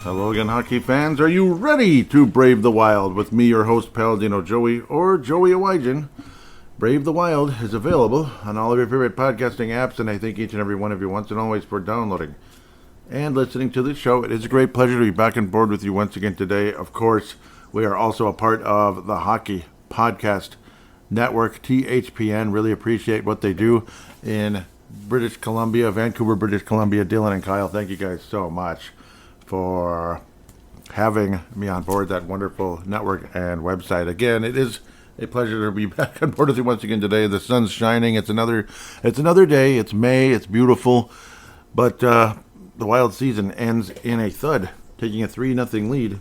Hello again, hockey fans. Are you ready to brave the wild with me, your host, Paladino Joey, or Joey Awajan? Brave the Wild is available on all of your favorite podcasting apps, and I thank each and every one of you once and always for downloading and listening to this show. It is a great pleasure to be back on board with you once again today. Of course, we are also a part of the Hockey Podcast Network, THPN. Really appreciate what they do in British Columbia, Vancouver, British Columbia. Dylan and Kyle, thank you guys so much for having me on board that wonderful network and website. Again, it is a pleasure to be back on board with you once again today. The sun's shining. It's another day. It's May. It's beautiful. But the Wild season ends in a thud, taking a 3-0 lead.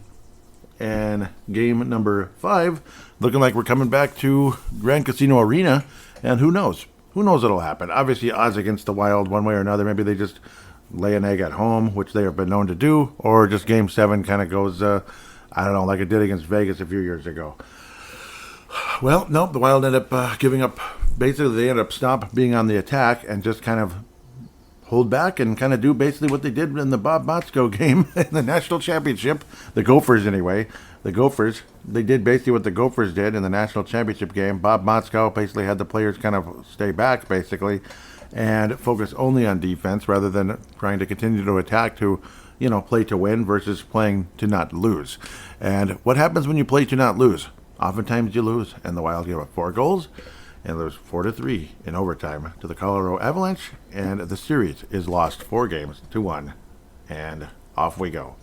And game number 5, looking like we're coming back to Grand Casino Arena. And who knows? Who knows what'll happen? Obviously, odds against the Wild one way or another. Maybe they just lay an egg at home, which they have been known to do, or just Game 7 kind of goes, I don't know, like it did against Vegas a few years ago. Well, no, the Wild ended up giving up. Basically, they ended up stop being on the attack and just kind of hold back and kind of do basically what they did in the Bob Motzko game in the National Championship. The Gophers, anyway. The Gophers, they did basically what the Gophers did in the National Championship game. Bob Motzko basically had the players kind of stay back, basically, and focus only on defense rather than trying to continue to attack to, play to win versus playing to not lose. And what happens when you play to not lose? Oftentimes you lose, and the Wild give up 4 goals and lose 4-3 in overtime to the Colorado Avalanche, and the series is lost 4-1, and off we go.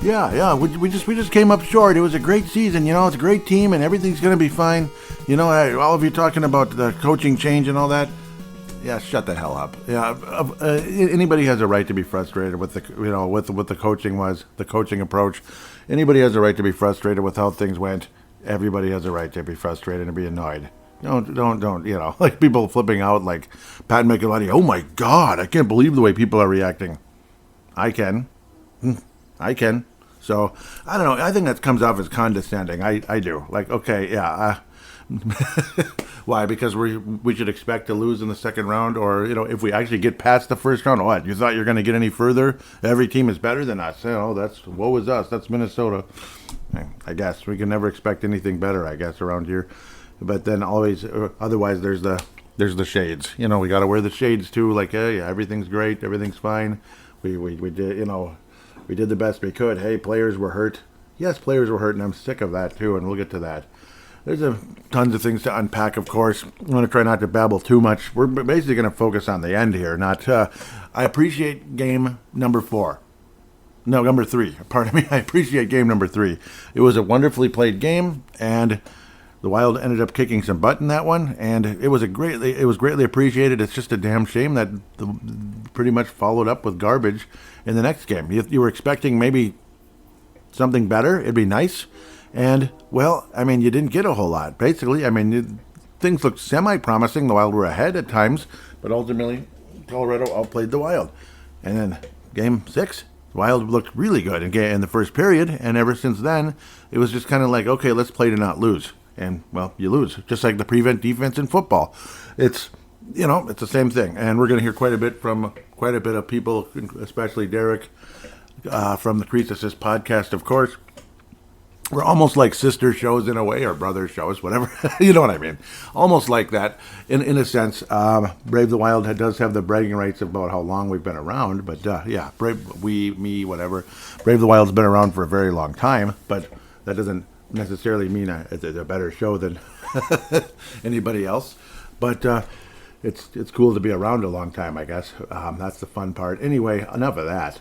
Yeah. We just came up short. It was a great season. It's a great team, and everything's going to be fine. All of you talking about the coaching change and all that. Yeah, shut the hell up. Yeah, anybody has a right to be frustrated with the coaching the coaching approach. Anybody has a right to be frustrated with how things went. Everybody has a right to be frustrated and be annoyed. Don't, like people flipping out like Pat McElhinney. Oh my God, I can't believe the way people are reacting. I can. So, I don't know. I think that comes off as condescending. I do. Like, okay, yeah. Why? Because we should expect to lose in the second round? Or, if we actually get past the first round, what? You thought you're going to get any further? Every team is better than us. Woe is us. That's Minnesota. I guess. We can never expect anything better, I guess, around here. But then always, otherwise, there's the shades. We got to wear the shades, too. Like, hey, everything's great. Everything's fine. We did, we did the best we could. Hey, players were hurt. Yes, players were hurt, and I'm sick of that, too, and we'll get to that. There's tons of things to unpack, of course. I'm going to try not to babble too much. We're basically going to focus on the end here. I appreciate game number 4. No, number 3. Pardon me. I appreciate game number 3. It was a wonderfully played game, and the Wild ended up kicking some butt in that one, and it was greatly appreciated. It's just a damn shame that pretty much followed up with garbage in the next game. You were expecting maybe something better. It'd be nice. And, well, you didn't get a whole lot. Basically, things looked semi-promising. The Wild were ahead at times, but ultimately, Colorado outplayed the Wild. And then game 6, the Wild looked really good in the first period, and ever since then, it was just kind of like, okay, let's play to not lose. And, well, you lose, just like the prevent defense in football. It's the same thing. And we're going to hear quite a bit of people, especially Derek from the Crease Assist podcast, of course. We're almost like sister shows in a way, or brother shows, whatever. You know what I mean? Almost like that, in a sense. Brave the Wild does have the bragging rights about how long we've been around. But, yeah, whatever. Brave the Wild's been around for a very long time, but that doesn't necessarily mean it's a better show than anybody else. But it's cool to be around a long time, I guess. That's the fun part. Anyway, enough of that.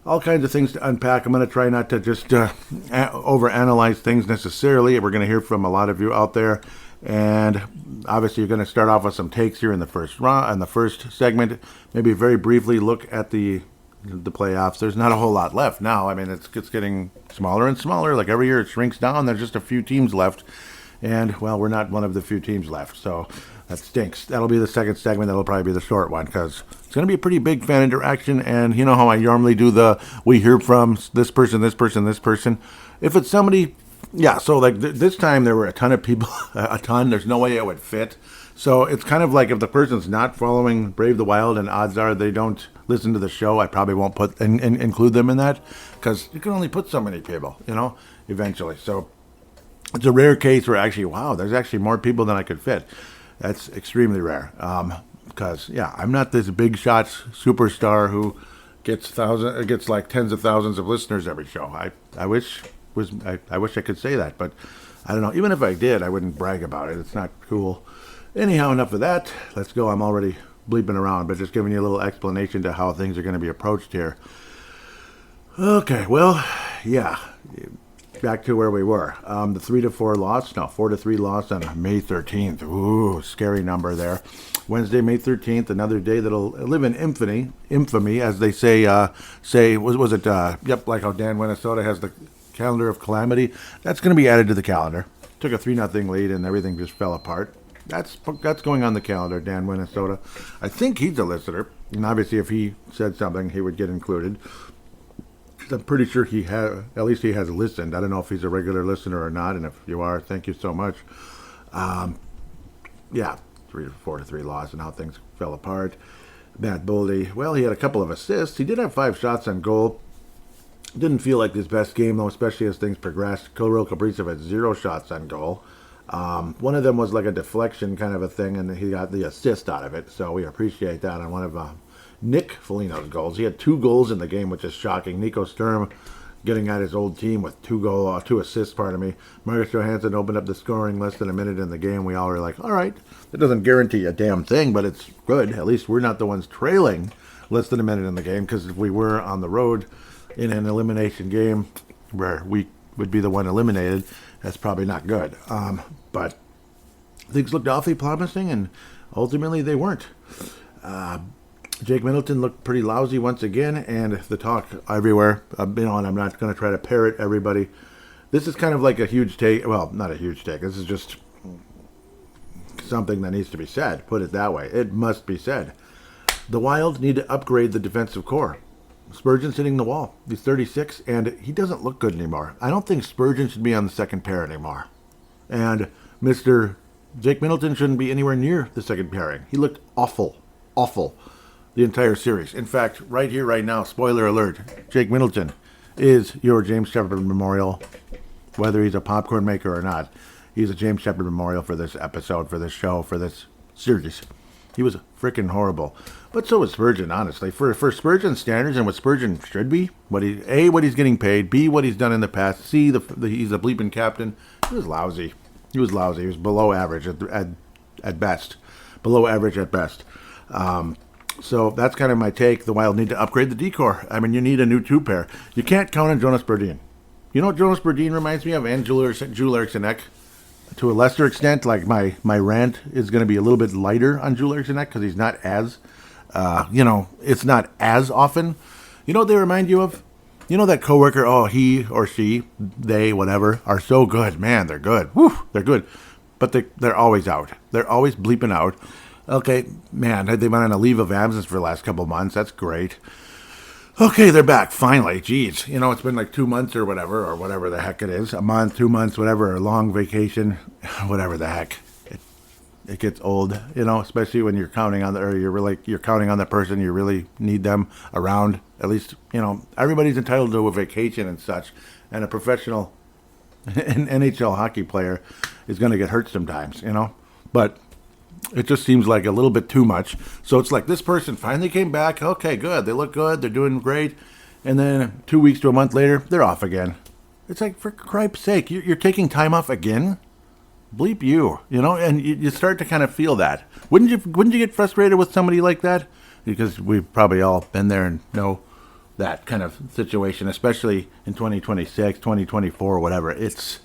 All kinds of things to unpack. I'm going to try not to just overanalyze things necessarily. We're going to hear from a lot of you out there. And obviously, you're going to start off with some takes here in the first segment. Maybe very briefly look at the the playoffs. There's not a whole lot left now. I mean, it's getting smaller and smaller. Like every year it shrinks down. There's just a few teams left. And, well, we're not one of the few teams left. So that stinks. That'll be the second segment. That'll probably be the short one because it's going to be a pretty big fan interaction. And you know how I normally do we hear from this person, this person, this person. If it's somebody, yeah, so like this time there were a ton of people, a ton. There's no way it would fit. So it's kind of like if the person's not following Brave the Wild and odds are they don't listen to the show, I probably won't include them in that because you can only put so many people, eventually. So it's a rare case where actually, wow, there's actually more people than I could fit. That's extremely rare because, I'm not this big shot superstar who gets like tens of thousands of listeners every show. I wish I could say that, but I don't know. Even if I did, I wouldn't brag about it. It's not cool. Anyhow, enough of that. Let's go. I'm already bleeping around, but just giving you a little explanation to how things are going to be approached here. Okay, well, back to where we were. The 4-3 loss on May 13th. Ooh, scary number there. Wednesday, May 13th, another day that'll live in infamy, as they say. Was it? Like how Dan Minnesota has the calendar of calamity. That's going to be added to the calendar. Took a 3-0 lead and everything just fell apart. That's going on the calendar, Dan Minnesota. I think he's a listener, and obviously if he said something, he would get included. I'm pretty sure he has listened. I don't know if he's a regular listener or not, and if you are, thank you so much. 4-3 loss and how things fell apart. Matt Boldy, well, he had a couple of assists. He did have 5 shots on goal. Didn't feel like his best game, though, especially as things progressed. Kirill Kaprizov had 0 shots on goal. One of them was like a deflection kind of a thing, and he got the assist out of it, so we appreciate that on one of Nick Foligno's goals. He had 2 goals in the game, which is shocking. Nico Sturm getting at his old team with 2 assists, Marcus Johansson opened up the scoring less than a minute in the game. We all were like, all right, that doesn't guarantee a damn thing, but it's good. At least we're not the ones trailing less than a minute in the game, because if we were on the road in an elimination game where we would be the one eliminated, that's probably not good. But things looked awfully promising, and ultimately they weren't. Jake Middleton looked pretty lousy once again, and the talk everywhere, and I'm not going to try to parrot everybody. This is kind of like a huge take. Well, not a huge take. This is just something that needs to be said. Put it that way. It must be said. The Wild need to upgrade the defensive core. Spurgeon's hitting the wall. He's 36, and he doesn't look good anymore. I don't think Spurgeon should be on the second pair anymore. And Mr. Jake Middleton shouldn't be anywhere near the second pairing. He looked awful the entire series. In fact, right here, right now, spoiler alert, Jake Middleton is your James Shepard Memorial, whether he's a popcorn maker or not. He's a James Shepard Memorial for this episode, for this show, for this series. He was freaking horrible. But so was Spurgeon, honestly. For Spurgeon standards and what Spurgeon should be, what he's getting paid, B, what he's done in the past, C, he's a bleeping captain. He was lousy. He was below average at best. Below average at best. So that's kind of my take. The Wild need to upgrade the D-core. I mean, you need a new 2-pair. You can't count on Jonas Berdin. You know what Jonas Berdin reminds me of? And Joel Eriksson. To a lesser extent, like my rant is going to be a little bit lighter on Joel Eriksson because he's not as, it's not as often. You know what they remind you of? You know that coworker, he or she, they, whatever, are so good. Man, they're good. Woo, they're good. But they're always out. They're always bleeping out. Okay, man, they've been on a leave of absence for the last couple of months. That's great. Okay, they're back, finally. Jeez, it's been like 2 months or whatever the heck it is. A month, 2 months, whatever, a long vacation, whatever the heck. It gets old, especially when you're counting on you're counting on the person, you really need them around. At least, everybody's entitled to a vacation and such. And a professional NHL hockey player is going to get hurt sometimes, But it just seems like a little bit too much. So it's like this person finally came back. Okay, good. They look good. They're doing great. And then 2 weeks to a month later, they're off again. It's like, for cripe's sake, you're taking time off again? Bleep you, and you start to kind of feel that. Wouldn't you get frustrated with somebody like that? Because we've probably all been there and know that kind of situation, especially in 2026, 2024, whatever. It's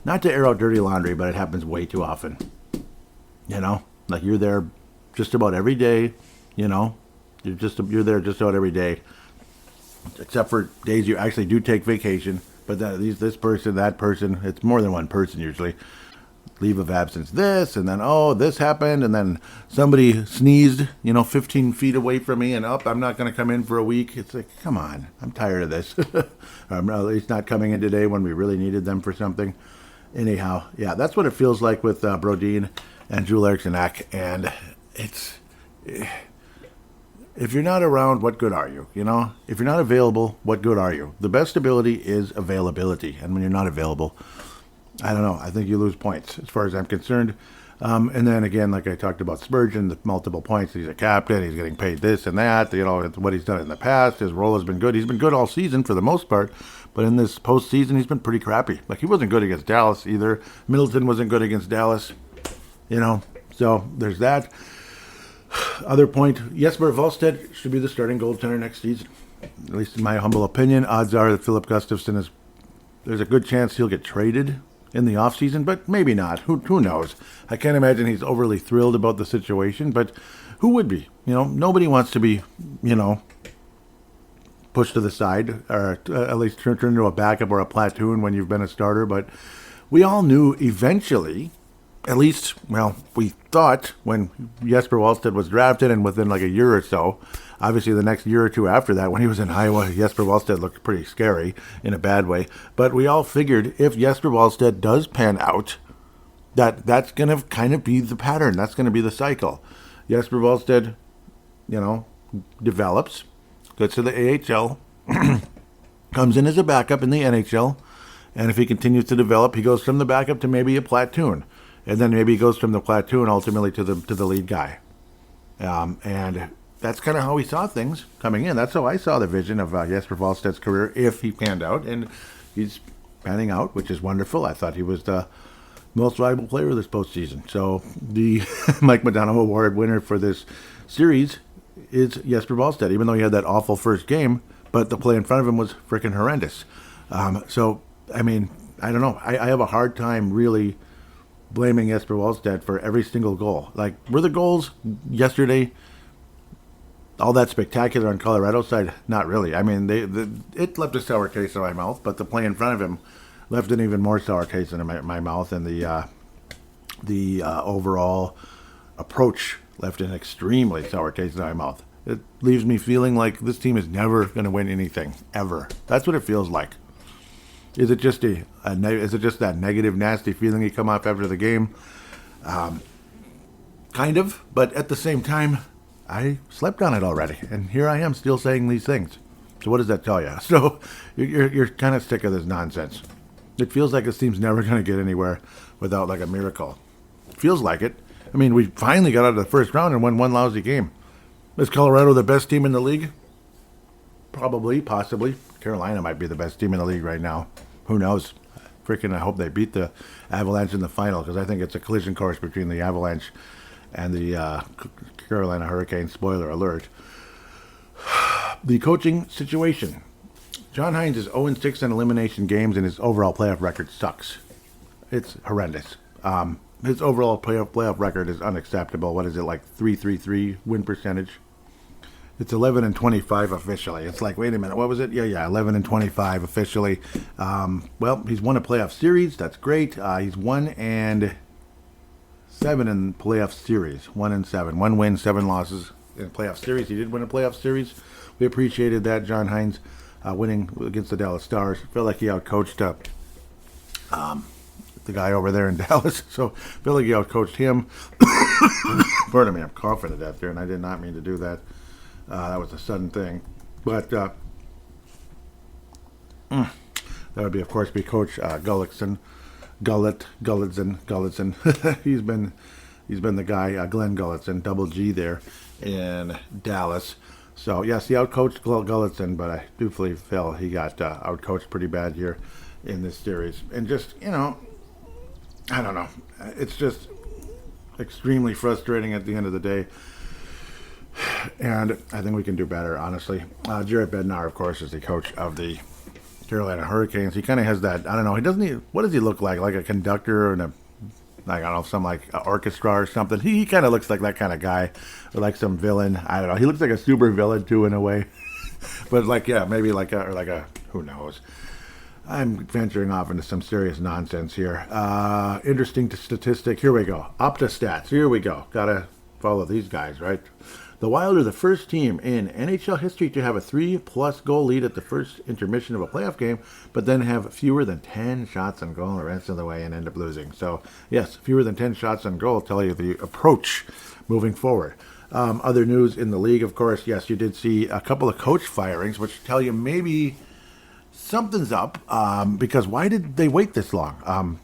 not to air out dirty laundry, but it happens way too often. Like you're there just about every day, you know. You're there just about every day, except for days you actually do take vacation. But this person, that person, it's more than one person usually. Leave of absence this, and then, oh, this happened, and then somebody sneezed, 15 feet away from me, and I'm not going to come in for a week. It's like, come on, I'm tired of this. At least not coming in today when we really needed them for something. Anyhow, yeah, that's what it feels like with Brodin and Joel Eriksson Ek, and it's... If you're not around, what good are you? If you're not available, what good are you? The best ability is availability. And when you're not available, I don't know. I think you lose points as far as I'm concerned. And then again, like I talked about Spurgeon, the multiple points. He's a captain. He's getting paid this and that. What he's done in the past. His role has been good. He's been good all season for the most part. But in this postseason, he's been pretty crappy. Like, he wasn't good against Dallas either. Middleton wasn't good against Dallas. So there's that. Other point, Jesper Wallstedt should be the starting goaltender next season. At least in my humble opinion. Odds are that Philip Gustafsson there's a good chance he'll get traded in the offseason, but maybe not. Who knows? I can't imagine he's overly thrilled about the situation, but who would be? Nobody wants to be, pushed to the side, or at least turned into a backup or a platoon when you've been a starter, but we all knew eventually... At least, we thought when Jesper Wallstedt was drafted, and within like a year or so, obviously the next year or two after that, when he was in Iowa, Jesper Wallstedt looked pretty scary in a bad way. But we all figured if Jesper Wallstedt does pan out, that's going to kind of be the pattern. That's going to be the cycle. Jesper Wallstedt, develops, gets to the AHL, comes in as a backup in the NHL, and if he continues to develop, he goes from the backup to maybe a platoon. And then maybe he goes from the platoon ultimately to the lead guy. And that's kind of how we saw things coming in. That's how I saw the vision of Jesper Wallstedt's career if he panned out. And he's panning out, which is wonderful. I thought he was the most valuable player this postseason. So the Mike Modano Award winner for this series is Jesper Wallstedt, even though he had that awful first game. But the play in front of him was freaking horrendous. So, I mean, I don't know. I have a hard time really... blaming Jesper Wallstedt for every single goal. Like, were the goals yesterday all that spectacular on Colorado's side? Not really. I mean, it left a sour taste in my mouth, but the play in front of him left an even more sour taste in my mouth, and the overall approach left an extremely sour taste in my mouth. It leaves me feeling like this team is never going to win anything, ever. That's what it feels like. Is it just is it just that negative, nasty feeling you come off after the game? Kind of, but at the same time, I slept on it already, and here I am still saying these things. So what does that tell you? So you're kind of sick of this nonsense. It feels like this team's never going to get anywhere without like a miracle. It feels like it. I mean, we finally got out of the first round and won one lousy game. Is Colorado the best team in the league? Probably, possibly. Carolina might be the best team in the league right now. Who knows? I hope they beat the Avalanche in the final, because I think it's a collision course between the Avalanche and the Carolina Hurricanes. Spoiler alert. The coaching situation. John Hines is 0-6 in elimination games, and his overall playoff record sucks. It's horrendous. His overall playoff record is unacceptable. What is it, like 3.33 win percentage? It's 11-25 officially. It's like, wait a minute, what was it? Yeah, 11-25 officially. Well, he's won a playoff series. That's great. He's 1-7 in playoff series. 1-7. 1 win, 7 losses in a playoff series. He did win a playoff series. We appreciated that. John Hines winning against the Dallas Stars. Felt like he outcoached the guy over there in Dallas. So felt like he outcoached him. Pardon me, I'm coughing to death there, and I did not mean to do that. That was a sudden thing. But that would be, of course, Coach Gullickson. Gullickson. he's been the guy, Glenn Gullickson, double G there in Dallas. So, yes, he outcoached Gullickson, but I do feel he got outcoached pretty bad here in this series. And just, I don't know. It's just extremely frustrating at the end of the day. And I think we can do better, honestly. Jared Bednar, of course, is the coach of the Carolina Hurricanes. He kind of has that, I don't know, what does he look like? Like a conductor in a like, I don't know, some like orchestra or something. He kind of looks like that kind of guy, or like some villain. I don't know. He looks like a super villain too in a way, but like yeah, maybe like a who knows. I'm venturing off into some serious nonsense here. Interesting statistic. Here we go. OptaStats. Here we go. Gotta follow these guys, right? The Wild are the first team in NHL history to have a 3-plus goal lead at the first intermission of a playoff game, but then have fewer than 10 shots on goal the rest of the way and end up losing. So, yes, fewer than 10 shots on goal tell you the approach moving forward. Other news in the league, of course, yes, you did see a couple of coach firings, which tell you maybe something's up, because why did they wait this long?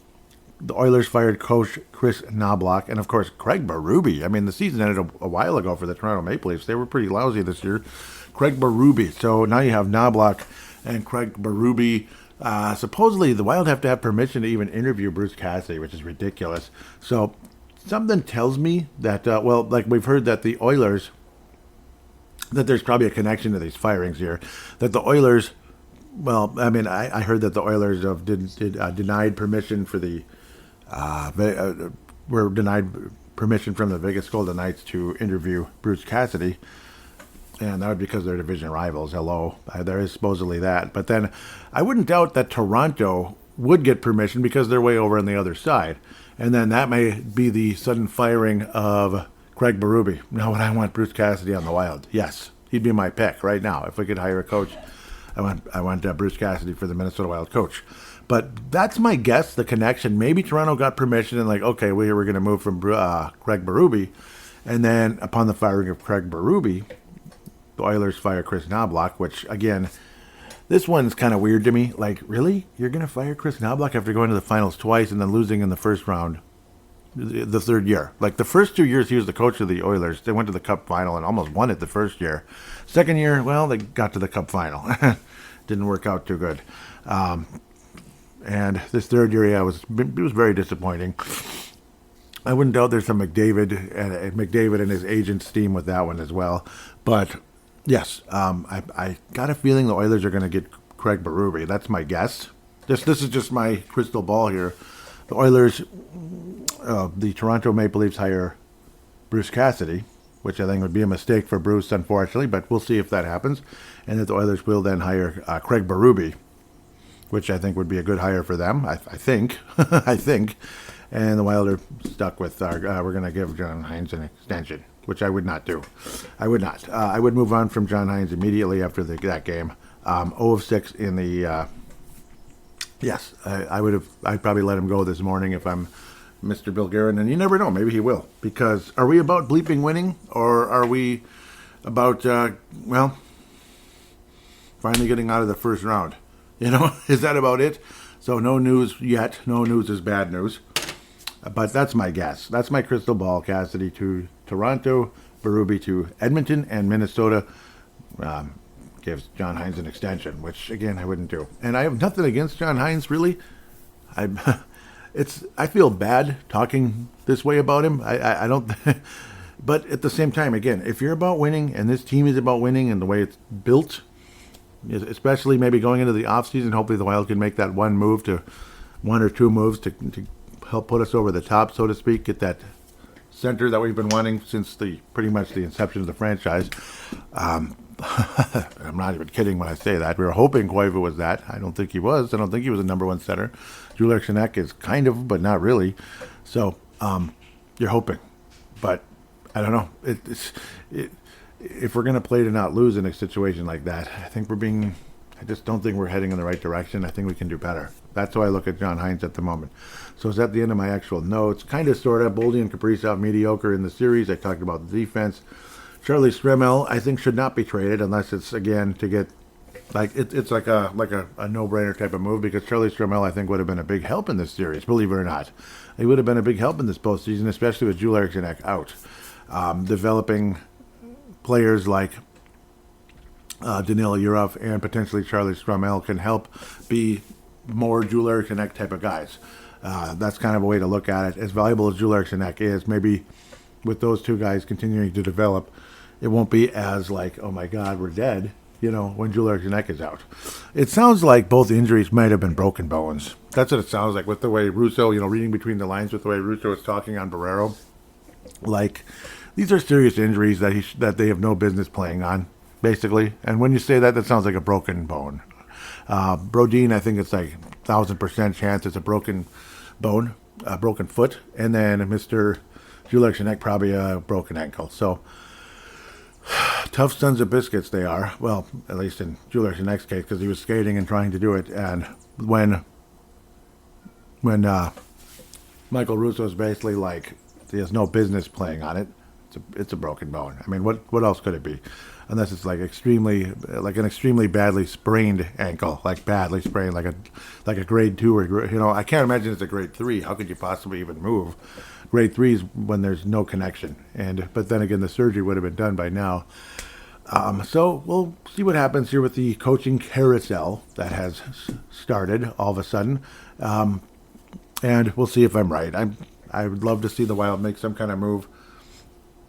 The Oilers fired coach Chris Knobloch and, of course, Craig Berube. I mean, the season ended a while ago for the Toronto Maple Leafs. They were pretty lousy this year. Craig Berube. So now you have Knobloch and Craig Berube. Supposedly, the Wild have to have permission to even interview Bruce Cassidy, which is ridiculous. So something tells me that, well, like we've heard that the Oilers, that there's probably a connection to these firings here, that the Oilers, well, I mean, I heard that the Oilers denied permission for the were denied permission from the Vegas Golden Knights to interview Bruce Cassidy, and that was because they're division rivals. Hello, there is supposedly that, but then I wouldn't doubt that Toronto would get permission because they're way over on the other side, and then that may be the sudden firing of Craig Berube. Now, would I want Bruce Cassidy on the Wild? Yes, he'd be my pick right now if we could hire a coach. I want Bruce Cassidy for the Minnesota Wild coach. But that's my guess, the connection. Maybe Toronto got permission and like, okay, we're going to move from Craig Berube. And then upon the firing of Craig Berube, the Oilers fire Chris Knobloch, which, again, this one's kind of weird to me. Like, really? You're going to fire Chris Knobloch after going to the finals twice and then losing in the first round the third year? Like, the first 2 years he was the coach of the Oilers, they went to the Cup final and almost won it the first year. Second year, well, they got to the Cup final. Didn't work out too good. And this third year, yeah, it was very disappointing. I wouldn't doubt there's some McDavid and his agent's team with that one as well. But yes, I got a feeling the Oilers are going to get Craig Berube. That's my guess. This is just my crystal ball here. The Oilers, the Toronto Maple Leafs hire Bruce Cassidy, which I think would be a mistake for Bruce, unfortunately, but we'll see if that happens. And that the Oilers will then hire Craig Berube, which I think would be a good hire for them. I think. I think. And the Wild are stuck with we're going to give John Hines an extension, which I would not do. I would not. I would move on from John Hines immediately after that game. 0-6 in the. Yes, I'd probably let him go this morning if I'm Mr. Bill Guerin, and you never know, maybe he will. Because are we about bleeping winning, or are we about finally getting out of the first round? You know, is that about it? So no news yet. No news is bad news. But that's my guess. That's my crystal ball. Cassidy to Toronto, Berube to Edmonton, and Minnesota gives John Hines an extension, which, again, I wouldn't do. And I have nothing against John Hines, really. I feel bad talking this way about him. I don't... But at the same time, again, if you're about winning, and this team is about winning, and the way it's built, especially maybe going into the offseason, hopefully the Wild can make that one or two moves to help put us over the top, so to speak, get that center that we've been wanting since pretty much the inception of the franchise. I'm not even kidding when I say that. We were hoping Koivu was that. I don't think he was. I don't think he was the number one center. Julien Chenek is kind of, but not really. So you're hoping. But I don't know. If we're going to play to not lose in a situation like that, I just don't think we're heading in the right direction. I think we can do better. That's how I look at John Hines at the moment. So it's at the end of my actual notes. Kind of, sort of. Boldy and Kaprizov mediocre in the series. I talked about the defense. Charlie Stremel, I think, should not be traded unless it's, again, to get, it's like a no-brainer type of move, because Charlie Stremel, I think, would have been a big help in this series, believe it or not. He would have been a big help in this postseason, especially with Julien Chenek out. Developing players like Danila Yurov and potentially Charlie Stremel can help be more Julien Chenek type of guys. That's kind of a way to look at it. As valuable as Julien Chenek is, maybe with those two guys continuing to develop, it won't be as like, oh my God, we're dead. when Julius Janek is out. It sounds like both injuries might have been broken bones. That's what it sounds like with the way Russo, reading between the lines with the way Russo is talking on Barrero. Like, these are serious injuries that they have no business playing on, basically. And when you say that, that sounds like a broken bone. Brodin, I think it's like 1,000% chance it's a broken bone, a broken foot. And then Mr. Julius Janek, probably a broken ankle. So, tough sons of biscuits they are. Well, at least in Julius Janek's case, because he was skating and trying to do it. And when Michael Russo is basically like, he has no business playing on it, it's a broken bone. I mean, what else could it be? Unless it's like an extremely badly sprained ankle, like badly sprained, like a grade 2 or I can't imagine it's a grade 3. How could you possibly even move? Grade 3 is when there's no connection, but then again, the surgery would have been done by now. So we'll see what happens here with the coaching carousel that has started all of a sudden, and we'll see if I'm right. I would love to see the Wild make some kind of move.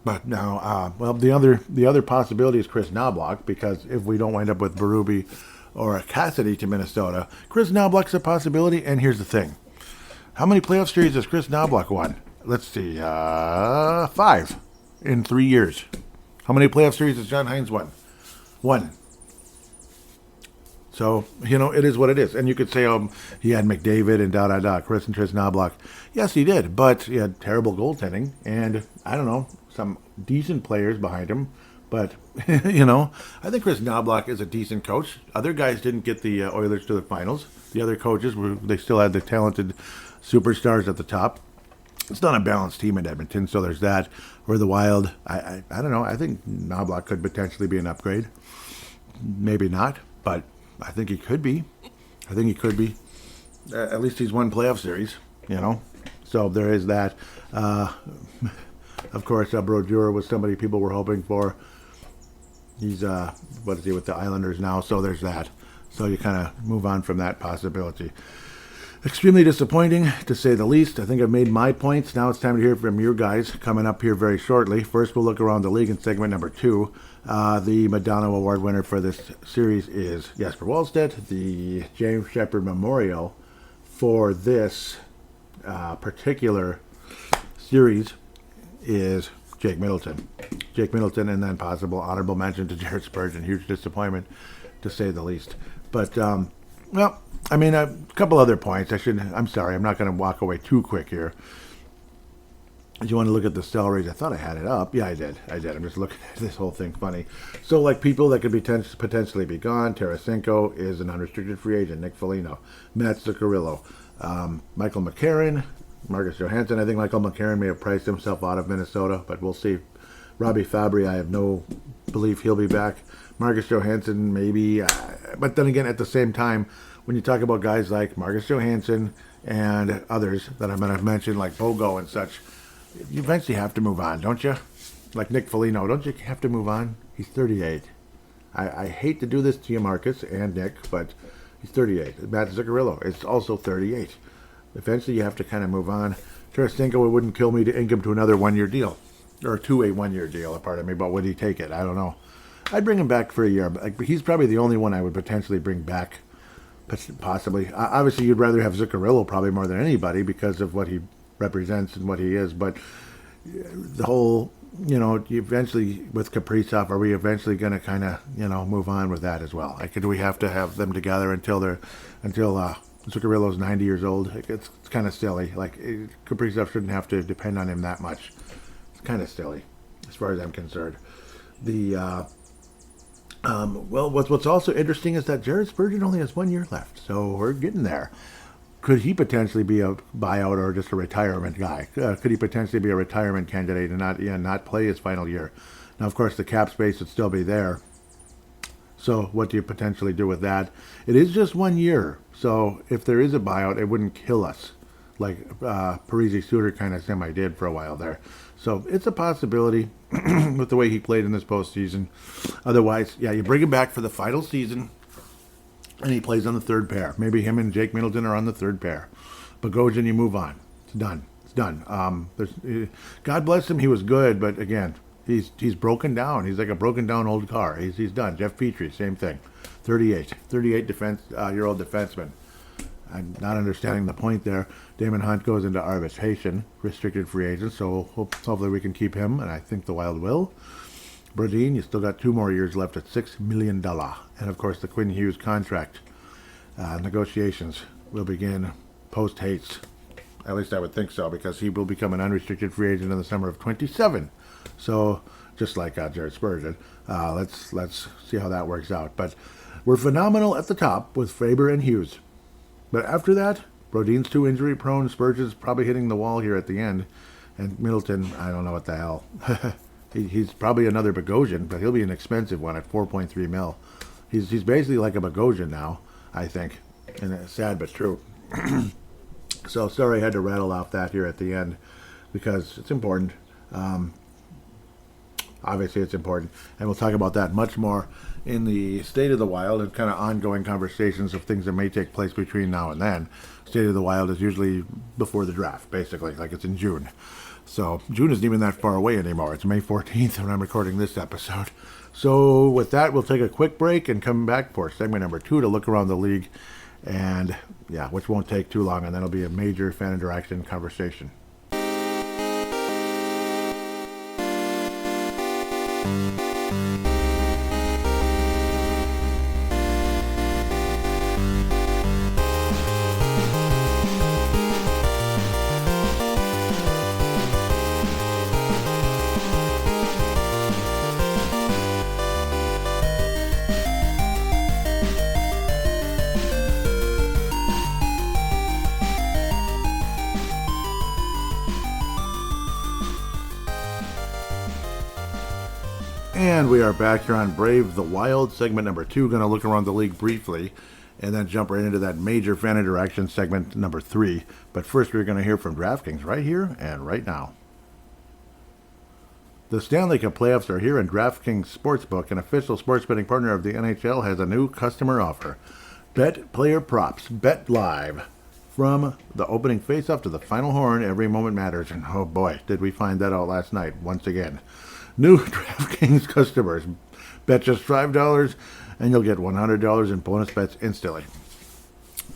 But now, the other possibility is Chris Knobloch, because if we don't wind up with Berube or a Cassidy to Minnesota, Chris Knobloch's a possibility. And here's the thing. How many playoff series has Chris Knobloch won? Let's see, 5 in 3 years. How many playoff series has John Hines won? 1. So, it is what it is. And you could say, he had McDavid and Chris Knobloch. Yes, he did, but he had terrible goaltending, and, I don't know, some decent players behind him. But, I think Chris Knobloch is a decent coach. Other guys didn't get the Oilers to the finals. The other coaches, they still had the talented superstars at the top. It's not a balanced team in Edmonton, so there's that. Or the Wild, I don't know. I think Knobloch could potentially be an upgrade. Maybe not, but I think he could be. At least he's won playoff series, So there is that. Of course, Brodeur was somebody people were hoping for. He's, what is he, with the Islanders now? So there's that. So you kind of move on from that possibility. Extremely disappointing, to say the least. I think I've made my points. Now it's time to hear from you guys, coming up here very shortly. First, we'll look around the league in segment number 2. The Madonna Award winner for this series is Jesper Wallstedt. The James Shepard Memorial for this particular series is Jake Middleton. And then possible honorable mention to Jared Spurgeon. Huge disappointment, to say the least. But, a couple other points. I'm sorry, I'm not going to walk away too quick here. Do you want to look at the salaries? I thought I had it up. Yeah, I did. I'm just looking at this whole thing funny. So, like, people that could potentially be gone. Tarasenko is an unrestricted free agent. Nick Foligno. Matt Zuccarello. Michael McCarron. Marcus Johansson. I think Michael McCarron may have priced himself out of Minnesota, but we'll see. Robbie Fabry, I have no belief he'll be back. Marcus Johansson, maybe. But then again, at the same time, when you talk about guys like Marcus Johansson and others that I'm going to mention, like Bogo and such, you eventually have to move on, don't you? Like Nick Foligno, don't you have to move on? He's 38. I hate to do this to you, Marcus and Nick, but he's 38. Matt Zuccarello is also 38. Eventually, you have to kind of move on. Tarasenko, it wouldn't kill me to ink him to another 1-year deal. Or to a 1-year deal, pardon me, but would he take it? I don't know. I'd bring him back for a year. But he's probably the only one I would potentially bring back, possibly. Obviously, you'd rather have Zuccarello probably more than anybody because of what he represents and what he is. But the whole, eventually with Kaprizov, are we eventually going to kind of, move on with that as well? Like, do we have to have them together until Zuccarello's 90 years old? It's kind of silly. Like, Kaprizov shouldn't have to depend on him that much. It's kind of silly, as far as I'm concerned. What's also interesting is that Jared Spurgeon only has 1 year left, so we're getting there. Could he potentially be a buyout or just a retirement guy? Could he potentially be a retirement candidate and not play his final year? Now, of course, the cap space would still be there. So what do you potentially do with that? It is just 1 year, so if there is a buyout, it wouldn't kill us, like Parisi Suter kind of semi-did for a while there. So it's a possibility with the way he played in this postseason. Otherwise, yeah, you bring him back for the final season, and he plays on the third pair. Maybe him and Jake Middleton are on the third pair. Bogosian, you move on. It's done. God bless him. He was good, but again, He's broken down. He's like a broken down old car. He's done. Jeff Petrie, same thing. 38 year old defenseman. I'm not understanding the point there. Damon Hunt goes into arbitration, restricted free agent, so hopefully we can keep him, and I think the Wild will. Brodin, you still got 2 more years left at $6 million. And of course, the Quinn Hughes contract negotiations will begin post-haste. At least I would think so, because he will become an unrestricted free agent in the summer of 27. So, just like Jared Spurgeon, let's see how that works out. But we're phenomenal at the top with Faber and Hughes. But after that, Brodin's too injury prone. Spurgeon's probably hitting the wall here at the end. And Middleton, I don't know what the hell. He's probably another Bogosian, but he'll be an expensive one at $4.3 mil. He's basically like a Bogosian now, I think. And it's sad but true. So sorry I had to rattle off that here at the end because it's important. Obviously it's important. And we'll talk about that much more in the State of the Wild and kind of ongoing conversations of things that may take place between now and then. State of the Wild is usually before the draft, basically, like it's in June. So June isn't even that far away anymore. It's May 14th when I'm recording this episode. So with that, we'll take a quick break and come back for segment number 2 to look around the league. And yeah, which won't take too long, and that'll be a major fan interaction conversation. And we are back here on Brave the Wild, segment number 2. Going to look around the league briefly and then jump right into that major fan interaction segment number 3. But first, we're going to hear from DraftKings right here and right now. The Stanley Cup playoffs are here, and DraftKings Sportsbook, an official sports betting partner of the NHL, has a new customer offer. Bet player props. Bet live. From the opening faceoff to the final horn, every moment matters. And oh boy, did we find that out last night once again. New DraftKings customers, bet just $5 and you'll get $100 in bonus bets instantly.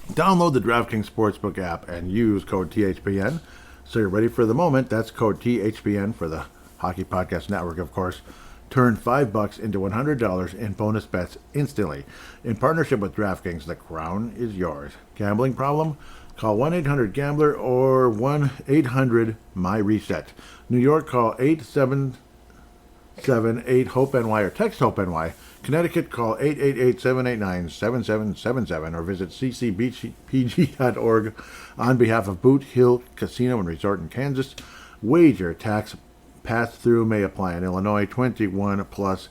Download the DraftKings Sportsbook app and use code THPN so you're ready for the moment. That's code THPN for the Hockey Podcast Network, of course. Turn $5 into $100 in bonus bets instantly. In partnership with DraftKings, the crown is yours. Gambling problem? Call 1-800-GAMBLER or 1-800-MY-RESET. New York, call 877-8-HOPE-NY or text HOPE-NY. Connecticut, call 888-789-7777 or visit ccbpg.org on behalf of Boot Hill Casino and Resort in Kansas. Wager tax pass-through may apply in Illinois, 21 plus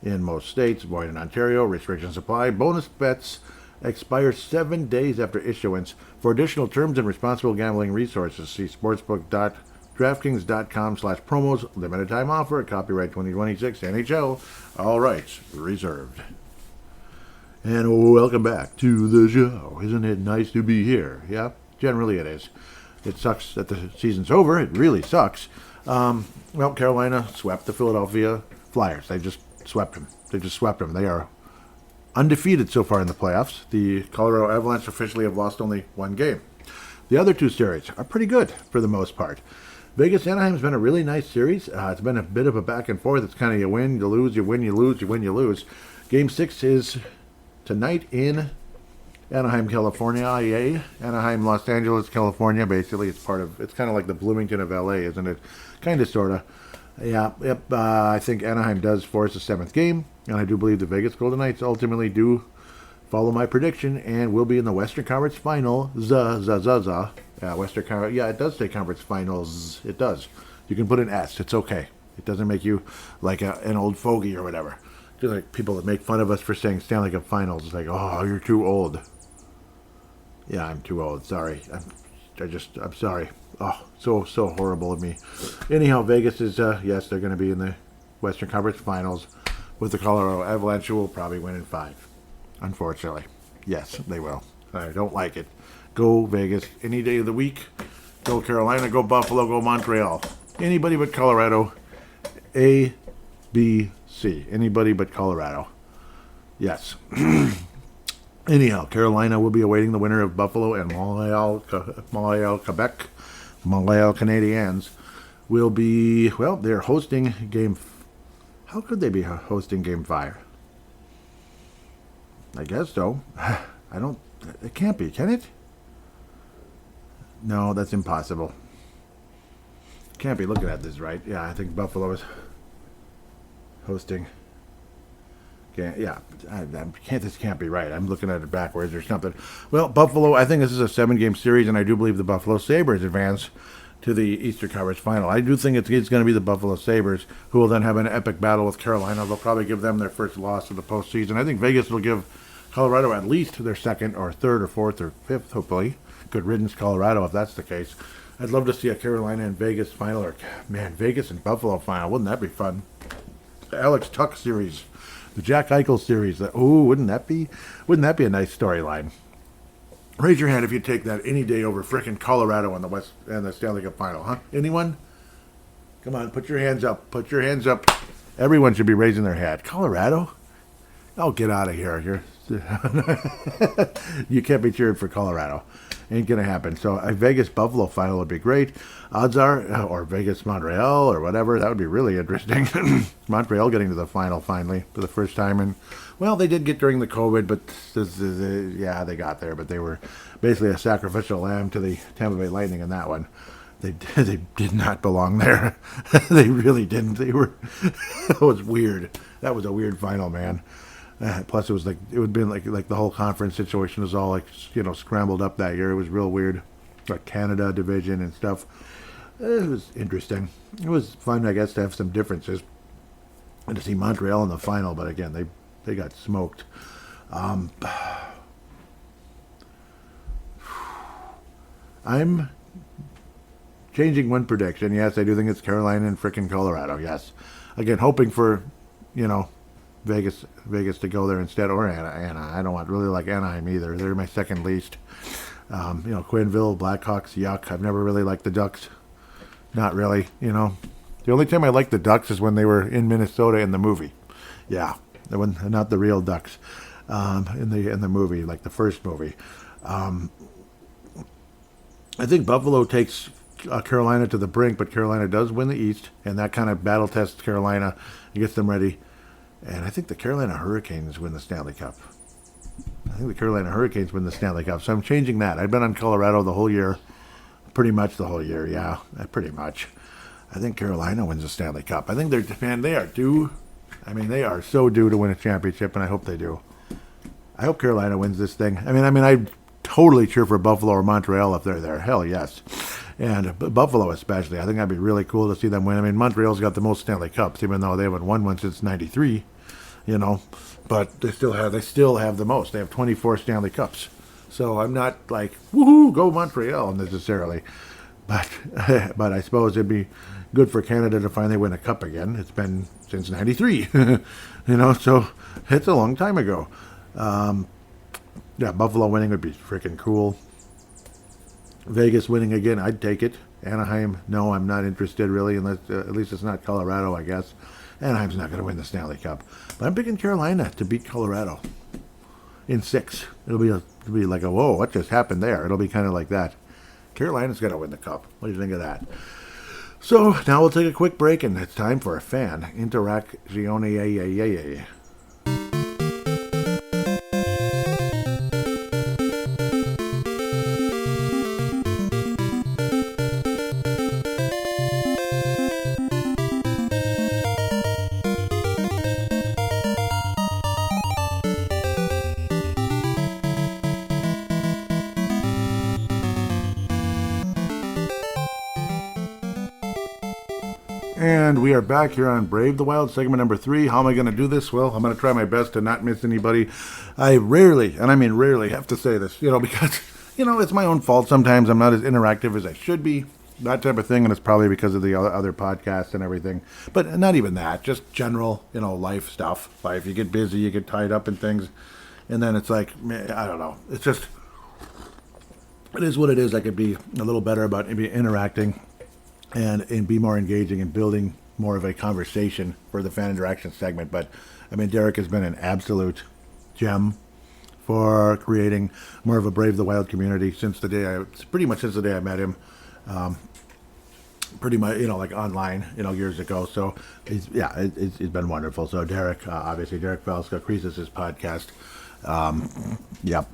in most states, void in Ontario, restrictions apply. Bonus bets expire 7 days after issuance. For additional terms and responsible gambling resources, see sportsbook.draftkings.com/promos. Limited time offer. Copyright 2026 NHL. All rights reserved. And welcome back to the show. Isn't it nice to be here? Yeah, generally it is. It sucks that the season's over. It really sucks. Well, Carolina swept the Philadelphia Flyers. They just swept them. They are undefeated so far in the playoffs. The Colorado Avalanche officially have lost only one game. The other two series are pretty good for the most part. Vegas-Anaheim's been a really nice series. It's been a bit of a back and forth. It's kind of you win, you lose, you win, you lose, you win, you lose. Game 6 is tonight in Anaheim, California. Yay. Anaheim, Los Angeles, California. Basically, it's kind of like the Bloomington of LA, isn't it? Kind of, sort of. Yeah, yep. I think Anaheim does force a 7th game, and I do believe the Vegas Golden Knights ultimately do follow my prediction and will be in the Western Conference Final. Western Conference. Yeah, it does say Conference Finals. It does. You can put an S. It's okay. It doesn't make you like an old fogey or whatever. Just like people that make fun of us for saying Stanley Cup Finals. It's like, oh, you're too old. Yeah, I'm too old. Sorry. I'm sorry. Oh, so horrible of me. Anyhow, Vegas is, yes, they're going to be in the Western Conference Finals with the Colorado Avalanche, who will probably win in 5. Unfortunately. Yes, they will. I don't like it. Go Vegas any day of the week. Go Carolina, go Buffalo, go Montreal. Anybody but Colorado. A B, C. Anybody but Colorado. Yes. Anyhow, Carolina will be awaiting the winner of Buffalo and Montreal, Quebec. Montreal Canadiens will be, well, they're hosting game. How could they be hosting game 5? I guess so. It can't be, can it? No, that's impossible. Can't be looking at this right. Yeah, I think Buffalo is hosting. Yeah, this can't be right. I'm looking at it backwards or something. Well, Buffalo, I think this is a 7-game series, and I do believe the Buffalo Sabres advance to the Eastern Conference Final. I do think it's going to be the Buffalo Sabres who will then have an epic battle with Carolina. They'll probably give them their first loss of the postseason. I think Vegas will give Colorado at least their second or third or fourth or fifth, hopefully. Good riddance, Colorado, if that's the case. I'd love to see a Carolina and Vegas final, or, man, Vegas and Buffalo final. Wouldn't that be fun? The Alex Tuck series. The Jack Eichel series. Wouldn't that be a nice storyline? Raise your hand if you take that any day over frickin' Colorado in the West and the Stanley Cup final, huh? Anyone? Come on, put your hands up. Put your hands up. Everyone should be raising their hand. Colorado? Oh, get out of here. You can't be cheering for Colorado. Ain't gonna happen. So a Vegas Buffalo final would be great. Odds are, or Vegas Montreal or whatever, that would be really interesting. Montreal getting to the final finally for the first time, and well, they did get during the COVID, but yeah, they got there, but they were basically a sacrificial lamb to the Tampa Bay Lightning in that one. They did not belong there. They really didn't. They were. It was weird. That was a weird final, man. Plus, it would be like the whole conference situation was all scrambled up that year. It was real weird, like Canada division and stuff. It was interesting. It was fun, I guess, to have some differences and to see Montreal in the final. But again, they got smoked. I'm changing one prediction. Yes, I do think it's Carolina and frickin' Colorado. Yes, again, hoping for Vegas to go there instead, or Anaheim. I don't really like Anaheim either. They're my second least. Quinville, Blackhawks, yuck. I've never really liked the Ducks. Not really, The only time I liked the Ducks is when they were in Minnesota in the movie. Yeah, not the real Ducks. In the movie, like the first movie. I think Buffalo takes Carolina to the brink, but Carolina does win the East, and that kind of battle tests Carolina and gets them ready. And I think the Carolina Hurricanes win the Stanley Cup. So I'm changing that. I've been on Colorado the whole year. Pretty much the whole year, yeah. Pretty much. I think Carolina wins the Stanley Cup. I think they are due. I mean, they are so due to win a championship, and I hope they do. I hope Carolina wins this thing. I mean, I totally cheer for Buffalo or Montreal if they're there. Hell yes. And Buffalo especially. I think that'd be really cool to see them win. I mean, Montreal's got the most Stanley Cups, even though they haven't won one since '93. But they still have the most. They have 24 Stanley Cups. So I'm not like, woohoo, go Montreal necessarily. But I suppose it'd be good for Canada to finally win a cup again. It's been since '93, so it's a long time ago. Buffalo winning would be freaking cool. Vegas winning again, I'd take it. Anaheim, no, I'm not interested really, unless at least it's not Colorado, I guess. Anaheim's not going to win the Stanley Cup. But I'm picking Carolina to beat Colorado in 6. It'll be like, whoa, what just happened there? It'll be kind of like that. Carolina's going to win the Cup. What do you think of that? So now we'll take a quick break, and it's time for a fan interaction. And we are back here on Brave the Wild, segment number 3. How am I going to do this? Well, I'm going to try my best to not miss anybody. I rarely, and I mean rarely, have to say this, because, it's my own fault. Sometimes I'm not as interactive as I should be, that type of thing, and it's probably because of the other podcasts and everything. But not even that, just general, life stuff. Life, you get busy, you get tied up in things, and then it's like, I don't know. It's just, it is what it is. I could be a little better about maybe interacting and be more engaging and building more of a conversation for the fan interaction segment. But I mean, Derek has been an absolute gem for creating more of a Brave the Wild community pretty much since the day I met him. Pretty much, like online, years ago. So it's been wonderful. So Derek, obviously Derek Valska, Creases' podcast. Yep.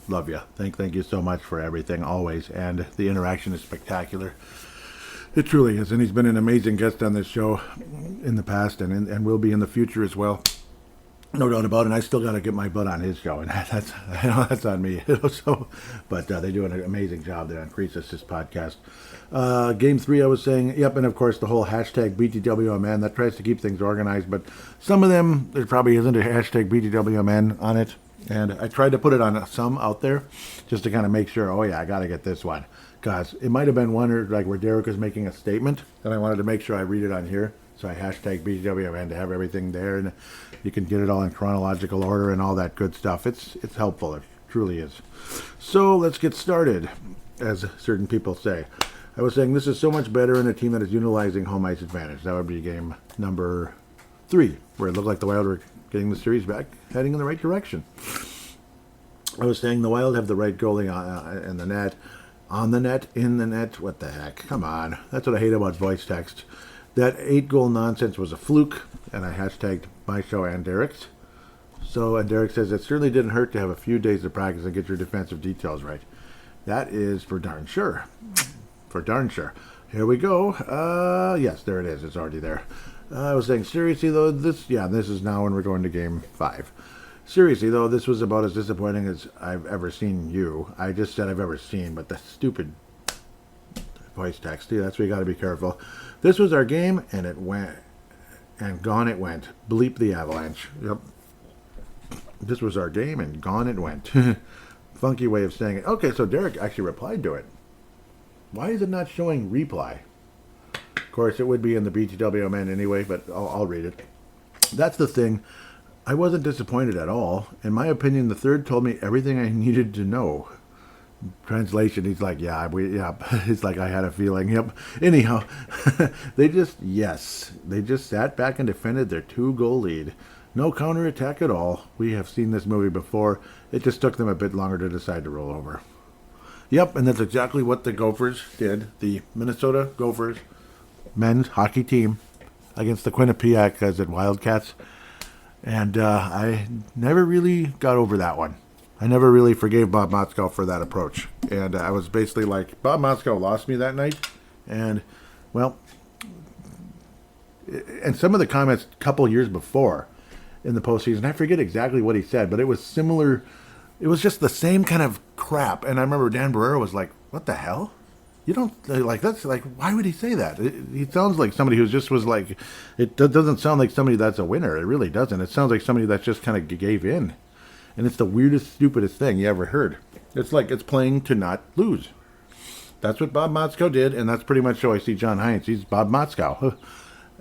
Love you. Thank you so much for everything, always. And the interaction is spectacular. It truly is. And he's been an amazing guest on this show in the past and will be in the future as well. No doubt about it. And I still got to get my butt on his show. And that's on me. But they do an amazing job there on Creases' podcast. Game 3, I was saying, yep, and of course the whole hashtag BTWMN, that tries to keep things organized, but some of them, there probably isn't a hashtag BTWMN on it, and I tried to put it on some out there, just to kind of make sure, I got to get this one, because it might have been one where Derek was making a statement, and I wanted to make sure I read it on here, so I hashtag BTWMN to have everything there, and you can get it all in chronological order and all that good stuff. It's helpful, it truly is. So let's get started, as certain people say. I was saying this is so much better in a team that is utilizing home ice advantage. That would be game number 3, where it looked like the Wild were getting the series back, heading in the right direction. I was saying the Wild have the right goalie in the net, on the net, in the net. What the heck? Come on. That's what I hate about voice text. That 8-goal nonsense was a fluke, and I hashtagged my show and Derek's. And Derek says, it certainly didn't hurt to have a few days of practice and get your defensive details right. That is for darn sure. For darn sure. Here we go. Yes, there it is. It's already there. I was saying, seriously, though, this is now when we're going to game 5. Seriously, though, this was about as disappointing as I've ever seen you. I just said I've ever seen, but the stupid voice text, that's where you got to be careful. This was our game, and it went, and gone it went. Bleep the Avalanche. Yep. This was our game, and gone it went. Funky way of saying it. Okay, so Derek actually replied to it. Why is it not showing reply? Of course, it would be in the BTWMN anyway, but I'll read it. That's the thing. I wasn't disappointed at all. In my opinion, the third told me everything I needed to know. Translation, he's like, it's like I had a feeling. Yep. Anyhow, they just sat back and defended their 2-goal lead. No counterattack at all. We have seen this movie before. It just took them a bit longer to decide to roll over. Yep, and that's exactly what the Gophers did. The Minnesota Gophers men's hockey team against the Quinnipiac Wildcats. And I never really got over that one. I never really forgave Bob Motzko for that approach. And I was basically like, Bob Motzko lost me that night. And, well, and some of the comments a couple years before in the postseason, I forget exactly what he said, but it was similar. It was just the same kind of crap. And I remember Dan Barrera was like, what the hell? You don't, like, that's like, why would he say that? He sounds like somebody who just was like, it doesn't sound like somebody that's a winner. It really doesn't. It sounds like somebody that just kind of gave in. And it's the weirdest, stupidest thing you ever heard. It's like it's playing to not lose. That's what Bob Motzko did, and that's pretty much how I see John Hines. He's Bob Motzko.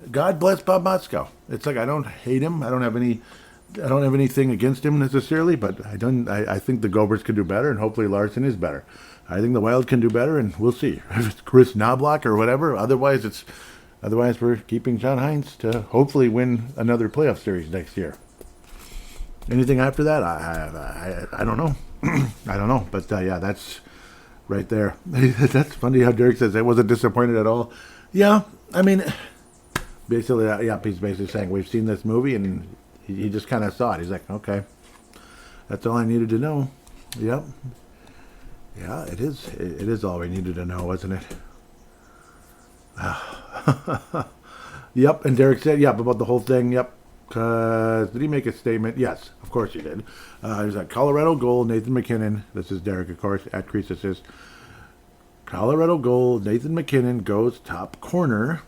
God bless Bob Motzko. It's like I don't hate him. I don't have anything against him necessarily, but I think the Gophers could do better, and hopefully Larson is better. I think the Wild can do better, and we'll see. If it's Chris Knobloch or whatever, otherwise we're keeping John Hines to hopefully win another playoff series next year. Anything after that, I don't know. I don't know, but that's right there. That's funny how Derek says I wasn't disappointed at all. Yeah, I mean, basically, he's basically saying we've seen this movie, and he just kind of saw it. He's like, okay, that's all I needed to know. Yep. Yeah, it is. It is all we needed to know, wasn't it? Yep, and Derek said, yep, about the whole thing, yep. Did he make a statement? Yes, of course he did. He was at Colorado goal, Nathan MacKinnon. This is Derek, of course, at Creases says, Colorado goal, Nathan MacKinnon goes top corner.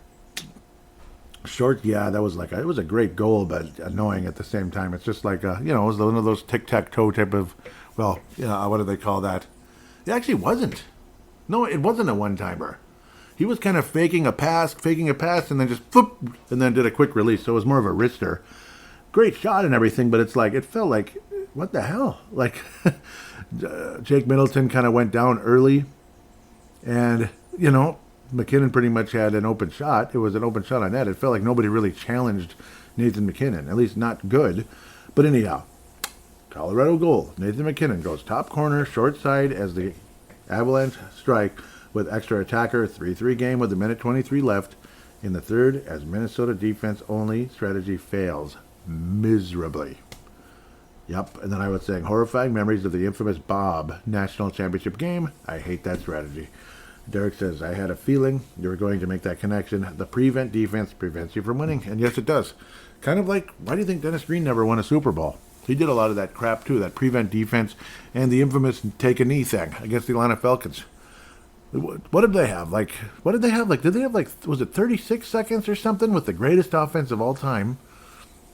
Short, that was it was a great goal, but annoying at the same time. It's just like, it was one of those tic-tac-toe type of, what do they call that? It actually wasn't. No, it wasn't a one-timer. He was kind of faking a pass, and then just boop, and then did a quick release. So it was more of a wrister. Great shot and everything, but it's like, it felt like, what the hell? Like, Jake Middleton kind of went down early, and, McKinnon pretty much had an open shot. It was an open shot on net. It felt like nobody really challenged Nathan McKinnon, at least not good. But anyhow, Colorado goal. Nathan McKinnon goes top corner, short side as the Avalanche strike with extra attacker. 3-3 game with a minute 23 left in the third as Minnesota defense only strategy fails miserably. Yep, and then I was saying horrifying memories of the infamous Bob National Championship game. I hate that strategy. Derek says, I had a feeling you were going to make that connection. The prevent defense prevents you from winning. And yes, it does. Kind of like, why do you think Dennis Green never won a Super Bowl? He did a lot of that crap too, that prevent defense and the infamous take a knee thing against the Atlanta Falcons. What did they have? Did they have was it 36 seconds or something with the greatest offense of all time?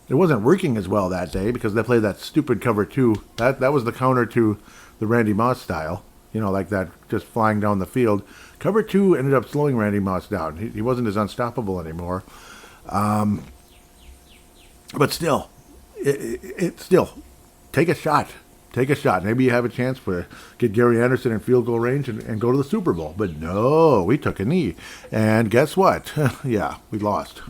It wasn't working as well that day because they played that stupid cover two. That was the counter to the Randy Moss style. Like that, just flying down the field. Cover two ended up slowing Randy Moss down. He wasn't as unstoppable anymore. But still, take a shot. Take a shot. Maybe you have a chance to get Gary Anderson in field goal range and go to the Super Bowl. But no, we took a knee. And guess what? Yeah, we lost.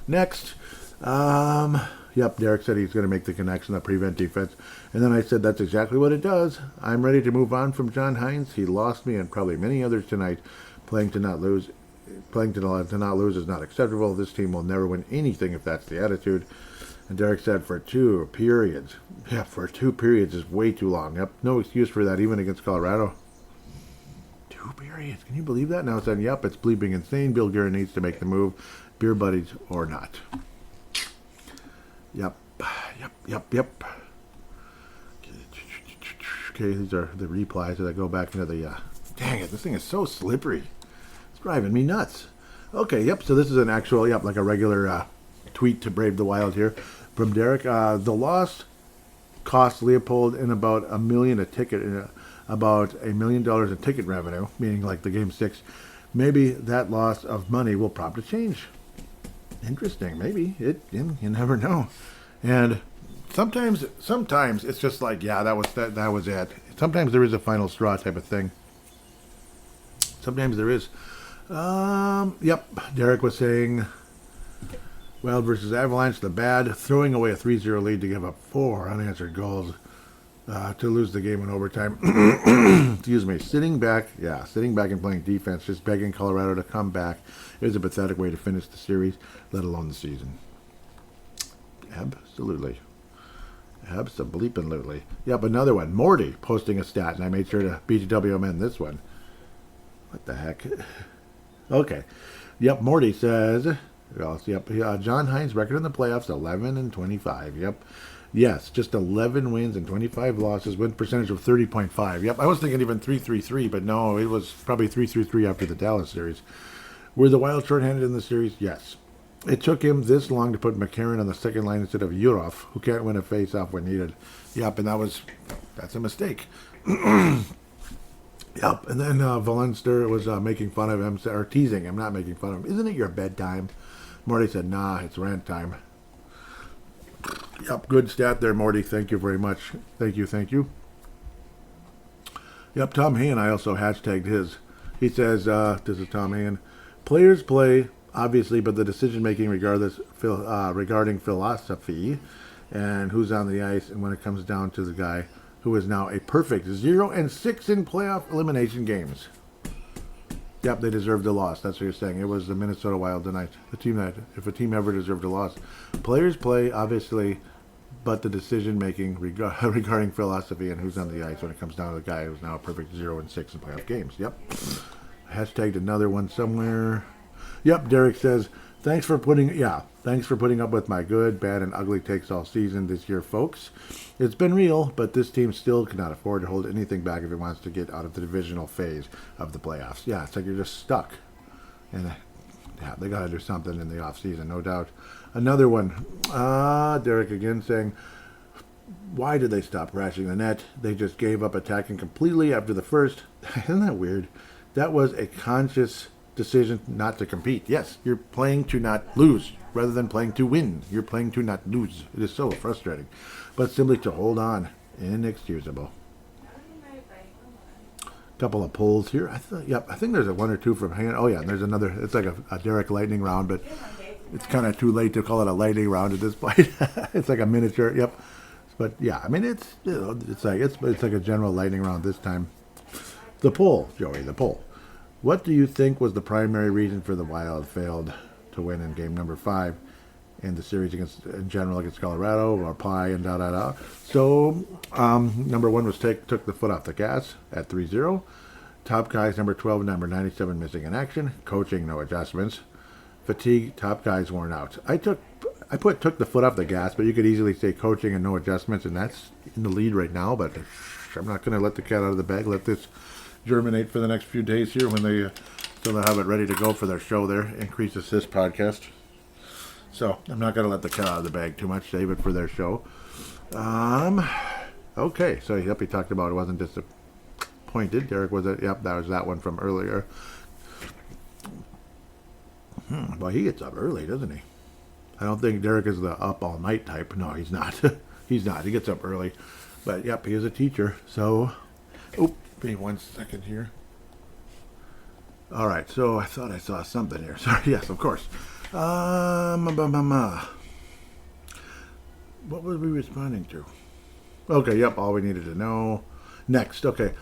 Next. Yep, Derek said he's going to make the connection, the prevent defense. And then I said that's exactly what it does. I'm ready to move on from John Hines. He lost me and probably many others tonight. Playing to not lose is not acceptable. This team will never win anything if that's the attitude. And Derek said for 2 periods. Yeah, for 2 periods is way too long. Yep, no excuse for that, even against Colorado. 2 periods. Can you believe that? Now saying, yep, it's bleeping insane. Bill Guerin needs to make the move. Beer buddies or not. Yep. Okay, these are the replies as I go back into the... dang it, this thing is so slippery. It's driving me nuts. Okay, yep, so this is an actual, like a regular tweet to Brave the Wild here from Derek. The loss cost Leopold in about $1 million a ticket, about $1 million in ticket revenue, meaning like the Game 6. Maybe that loss of money will prompt a change. Interesting, maybe. You never know. And sometimes it's just like, yeah, that was it. Sometimes there is a final straw type of thing. Sometimes there is. Yep, Derek was saying Wild versus Avalanche, the bad, throwing away a 3-0 lead to give up 4 unanswered goals to lose the game in overtime. Excuse me. Sitting back and playing defense, just begging Colorado to come back. It was a pathetic way to finish the series, let alone the season. Absolutely. Yep, another one. Morty posting a stat, and I made sure to BGWM this one. What the heck? Okay. Yep, Morty says, John Hines' record in the playoffs, 11-25. Yep. Yes, just 11 wins and 25 losses, win percentage of 30.5. Yep, I was thinking even 3-3-3, but no, it was probably 3-3-3 after the Dallas series. Were the Wild shorthanded in the series? Yes. It took him this long to put McCarron on the second line instead of Yurov, who can't win a face-off when needed. Yep, and that's a mistake. Yep, and then Valenster was making fun of him, or teasing him, not making fun of him. Isn't it your bedtime? Morty said, nah, it's rant time. Yep, good stat there, Morty. Thank you very much. Thank you. Yep, Tom Hayen, I also hashtagged his. He says, this is Tom Hayen, players play, obviously, but the decision-making regarding philosophy and who's on the ice, and when it comes down to the guy who is now a perfect 0-6 in playoff elimination games. Yep, they deserved a loss. That's what you're saying. It was the Minnesota Wild tonight. The team that, if a team ever deserved a loss. Players play, obviously, but the decision-making regarding philosophy and who's on the ice when it comes down to the guy who's now a perfect 0-6 in playoff games. Yep. Hashtagged another one somewhere. Yep, Derek says, thanks for putting up with my good, bad, and ugly takes all season this year, folks. It's been real, but this team still cannot afford to hold anything back if it wants to get out of the divisional phase of the playoffs. Yeah, it's like you're just stuck. And yeah, they got to do something in the offseason, no doubt. Another one. Derek again saying, why did they stop crashing the net? They just gave up attacking completely after the first. Isn't that weird? That was a conscious decision not to compete. Yes, you're playing to not lose rather than playing to win. You're playing to not lose. It is so frustrating. But simply to hold on. Inexcusable. Couple of pulls here. I think there's a one or two from hand. Oh yeah, and there's another. It's like a Derek lightning round, but it's kind of too late to call it a lightning round at this point. It's like a miniature. Yep. But yeah, I mean it's it's like a general lightning round this time. The pull, Joey. The pull. What do you think was the primary reason for the Wild failed to win in game number 5 in the series in general against Colorado or Pie and da da da? So number 1 was took the foot off the gas at 3-0. Top guys number 12 and number 97 missing in action. Coaching no adjustments. Fatigue. Top guys worn out. I took the foot off the gas, but you could easily say coaching and no adjustments, and that's in the lead right now. But I'm not going to let the cat out of the bag. Let this germinate for the next few days here when so they'll have it ready to go for their show there, Increase Assist podcast. So I'm not going to let the cat out of the bag too much. Save it for their show. Okay, so he talked about it wasn't disappointed. Derek was it? Yep, that was that one from earlier. Well, he gets up early, doesn't he? I don't think Derek is the up all night type. No, he's not. He's not. He gets up early. But yep, he is a teacher. So, give me 1 second here. All right, so I thought I saw something here. Sorry, yes, of course. What were we responding to? Okay, yep, all we needed to know. Next, okay.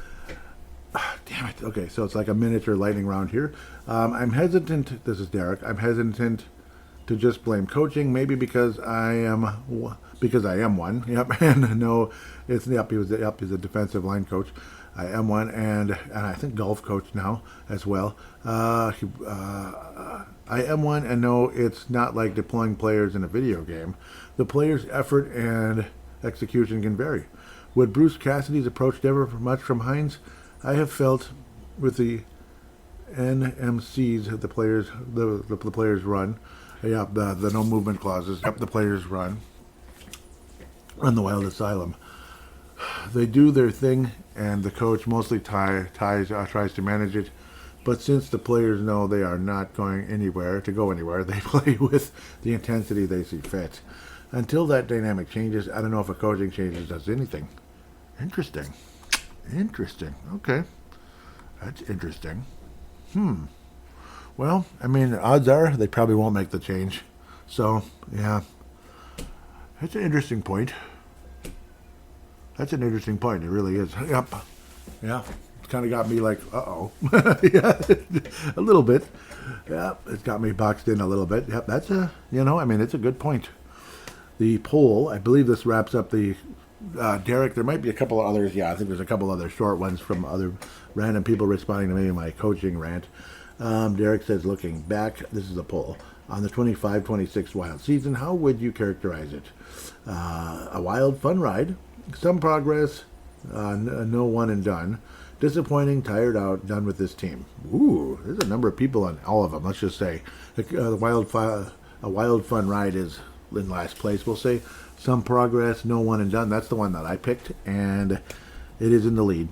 Damn it. Okay, so it's like a miniature lightning round here. I'm hesitant. This is Derek. I'm hesitant to just blame coaching, maybe because I am one. Yep, and no, it's he's a defensive line coach. I am one, and I think golf coach now as well. I am one, and no, it's not like deploying players in a video game. The players' effort and execution can vary. Would Bruce Cassidy's approach differ much from Hines? I have felt with the NMCs the players run. Yeah, the no movement clauses. Yep, the players run the Wild Asylum. They do their thing, and the coach mostly tries to manage it. But since the players know they are not going anywhere, they play with the intensity they see fit. Until that dynamic changes, I don't know if a coaching changes does anything. Interesting. Okay. That's interesting. Well, I mean, odds are they probably won't make the change. So, yeah. That's an interesting point. It really is. Yep. Yeah. It's kind of got me like, uh-oh. Yeah, a little bit. Yeah, it's got me boxed in a little bit. Yep, that's it's a good point. The poll, I believe this wraps up the Derek. There might be a couple of others. Yeah, I think there's a couple other short ones from other random people responding to maybe my coaching rant. Derek says, looking back, this is a poll. On the 25-26 Wild season, how would you characterize it? A wild, fun ride. Some progress, no one and done. Disappointing, tired out, done with this team. Ooh, there's a number of people on all of them. Let's just say a wild, fun ride is in last place. We'll say some progress, no one and done. That's the one that I picked, and it is in the lead.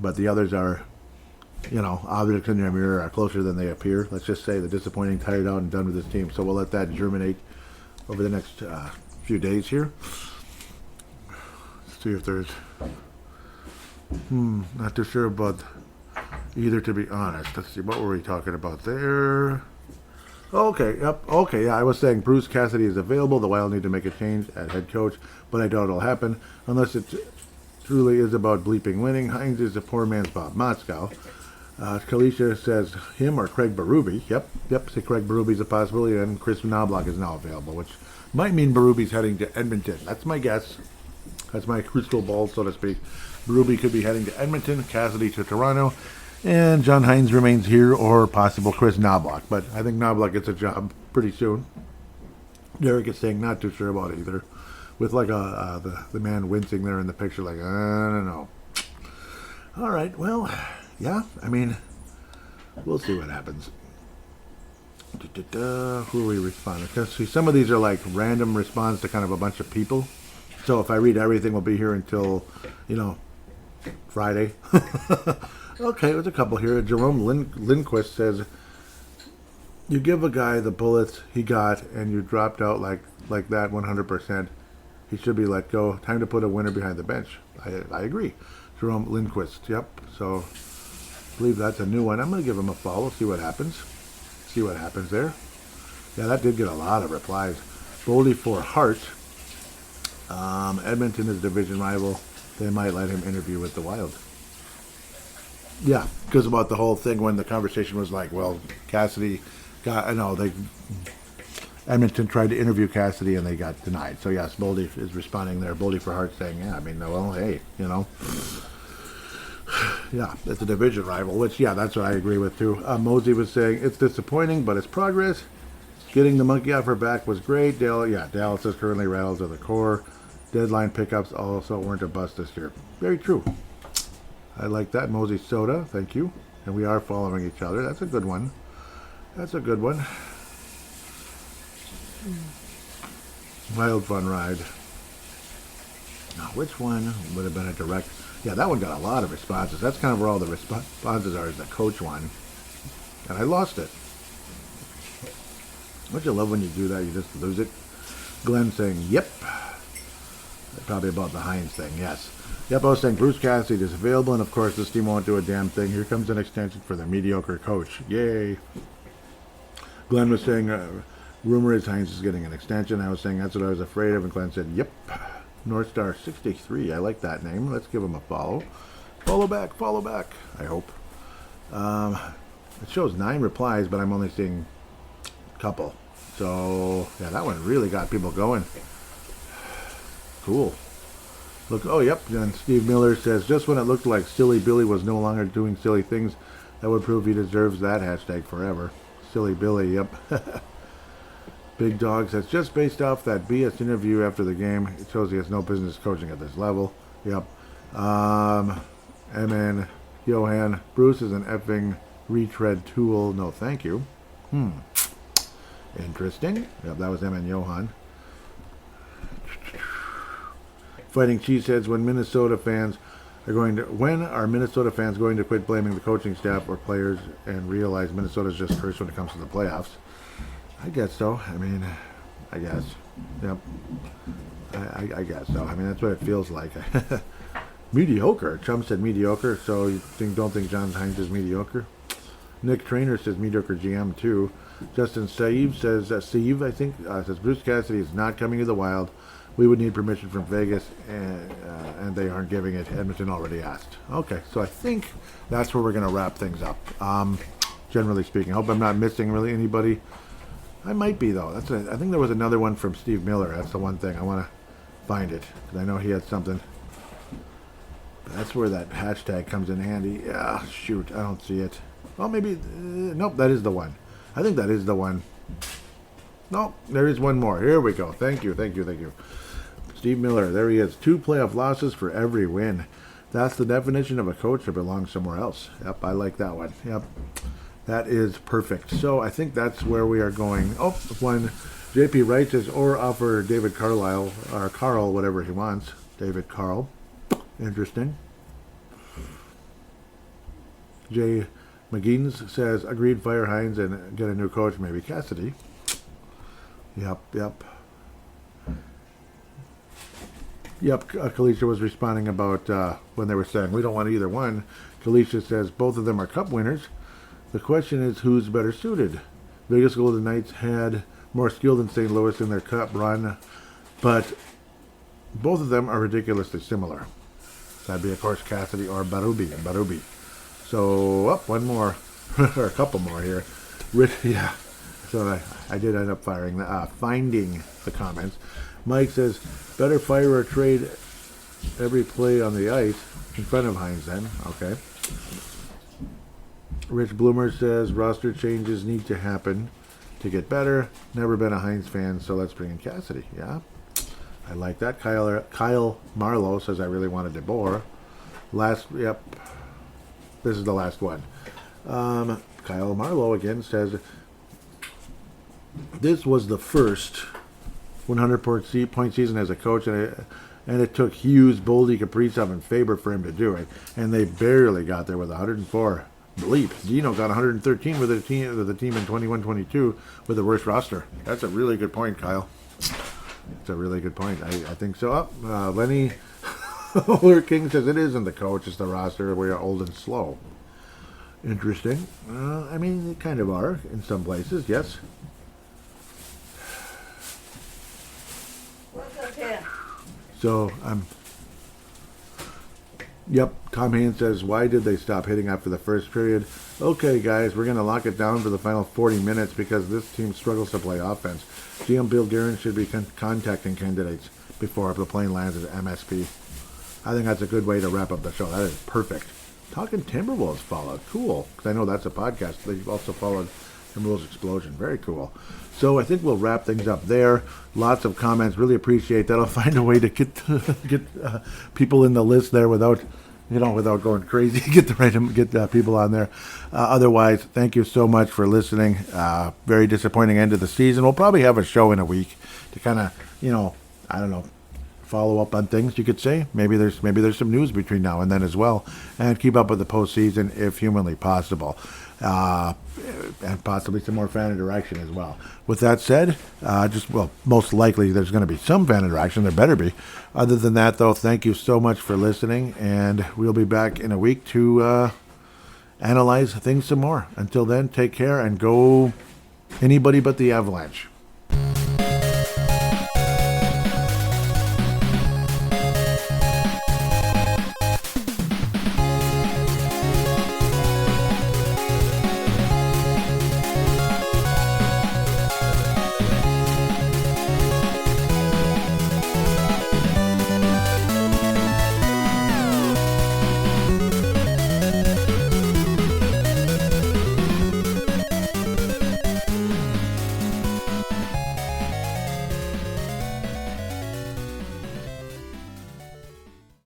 But the others are, objects in your mirror are closer than they appear. Let's just say the disappointing, tired out, and done with this team. So we'll let that germinate over the next few days here. See if there's not too sure about either, to be honest. Let's see, what were we talking about there? Okay, yeah, I was saying Bruce Cassidy is available. The Wild need to make a change at head coach, but I doubt it'll happen unless it truly is about bleeping winning. Hines is a poor man's Bob Motzkow. Kalisha says him or Craig Berube. Yep, say Craig Berube's a possibility, and Chris Knobloch is now available, which might mean Berube's heading to Edmonton. That's my guess. That's my crystal ball, so to speak. Berube could be heading to Edmonton, Cassidy to Toronto, and John Hines remains here, or possible Chris Knobloch. But I think Knobloch gets a job pretty soon. Derek is saying not too sure about either, with like the man wincing there in the picture, like, I don't know. All right, well, yeah, I mean, we'll see what happens. Who are we responding? Because see, some of these are like random response to kind of a bunch of people. So if I read everything, we'll be here until, Friday. Okay, there's a couple here. Jerome Lindquist says, you give a guy the bullets he got and you dropped out like that 100%. He should be let go. Time to put a winner behind the bench. I agree. Jerome Lindquist. Yep. So believe that's a new one. I'm going to give him a follow, see what happens. See what happens there. Yeah, that did get a lot of replies. Boldy for Hart. Edmonton is division rival. They might let him interview with the Wild. Yeah, because about the whole thing when the conversation was like, well, Cassidy got, Edmonton tried to interview Cassidy and they got denied. So yes, Boldy is responding there. Boldy for Hart saying, yeah, well, hey, yeah, it's a division rival, which, yeah, that's what I agree with too. Mosey was saying, it's disappointing, but it's progress. Getting the monkey off her back was great. Dallas is currently rattled to the core. Deadline pickups also weren't a bust this year. Very true. I like that. Mosey Soda, thank you. And we are following each other. That's a good one. That's a good one. Wild fun ride. Now, which one would have been a direct? Yeah, that one got a lot of responses. That's kind of where all the responses are, is the coach one. And I lost it. Don't you love when you do that? You just lose it. Glenn saying, yep. Probably about the Hines thing, yes. Yep, I was saying Bruce Cassidy is available, and of course this team won't do a damn thing. Here comes an extension for the mediocre coach. Yay. Glenn was saying, rumor is Hines is getting an extension. I was saying that's what I was afraid of, and Glenn said, yep. North Star 63, I like that name. Let's give him a follow. Follow back, I hope. It shows 9 replies, but I'm only seeing a couple. So, yeah, that one really got people going. Cool. Look, oh, yep, and Steve Miller says, just when it looked like Silly Billy was no longer doing silly things, that would prove he deserves that hashtag forever. Silly Billy, yep. Big Dog says, just based off that BS interview after the game, it shows he has no business coaching at this level. Yep. And then Johan, Bruce is an effing retread tool. No, thank you. Interesting. Yep, that was him and Johan. Fighting Cheeseheads, when are Minnesota fans going to quit blaming the coaching staff or players and realize Minnesota's just cursed when it comes to the playoffs? I guess so. I guess. Yep. I guess so. That's what it feels like. Mediocre. Trump said mediocre, so you don't think John Hines is mediocre? Nick Trainer says mediocre GM too. Justin Saeed says, says Bruce Cassidy is not coming to the Wild. We would need permission from Vegas, and they aren't giving it. Edmonton already asked. Okay, so I think that's where we're going to wrap things up. Generally speaking, I hope I'm not missing really anybody. I might be though. I think there was another one from Steve Miller. That's the one thing I want to find it because I know he had something. But that's where that hashtag comes in handy. Yeah, shoot, I don't see it. Well, maybe nope. That is the one. I think that is the one. Nope, there is one more. Here we go. Thank you. Steve Miller, there he is. 2 playoff losses for every win. That's the definition of a coach that belongs somewhere else. Yep, I like that one. Yep, that is perfect. So I think that's where we are going. Oh, when JP Wright says, or offer David Carlisle, or Carl, whatever he wants. David Carl. Interesting. Jay McGeans says, agreed, fire Hines and get a new coach, maybe Cassidy. Yep. Kalisha was responding about when they were saying, we don't want either one. Kalisha says, both of them are cup winners. The question is, who's better suited? Vegas Golden Knights had more skill than St. Louis in their cup run, but both of them are ridiculously similar. That'd be, of course, Cassidy or Berube. So, up one more, or a couple more here. Yeah. So I did end up finding the comments. Mike says, better fire or trade every play on the ice in front of Hines then. Okay. Rich Bloomer says, roster changes need to happen to get better. Never been a Hines fan, so let's bring in Cassidy. Yeah. I like that. Kyle Marlowe says, I really wanted DeBoer. Yep. This is the last one. Kyle Marlowe again says, this was the first 100-point season as a coach, and it took Hughes, Boldy, Kaprizov, and Faber for him to do it, and they barely got there with 104. Bleep. Gino got 113 with the team in 21-22 with the worst roster. That's a really good point, Kyle. It's a really good point. I think so. Lenny King says it isn't the coach, it's the roster. We are old and slow. Interesting. I mean, they kind of are in some places, yes. What's up here? So Yep, Tom Haynes says, why did they stop hitting after the first period? Okay, guys, we're going to lock it down for the final 40 minutes because this team struggles to play offense. GM Bill Guerin should be contacting candidates before the plane lands at MSP. I think that's a good way to wrap up the show. That is perfect. Talking Timberwolves followed. Cool. Because I know that's a podcast. They've also followed Timberwolves Explosion. Very cool. So I think we'll wrap things up there. Lots of comments. Really appreciate that. I'll find a way to get people in the list there without going crazy. Get people on there. Otherwise, thank you so much for listening. Very disappointing end of the season. We'll probably have a show in a week to kind of, I don't know, follow up on things, you could say. Maybe there's some news between now and then as well, and keep up with the postseason if humanly possible, and possibly some more fan interaction as well. With that said, most likely there's going to be some fan interaction. There better be. Other than that, though, thank you so much for listening, and we'll be back in a week to analyze things some more. Until then, take care and go anybody but the Avalanche.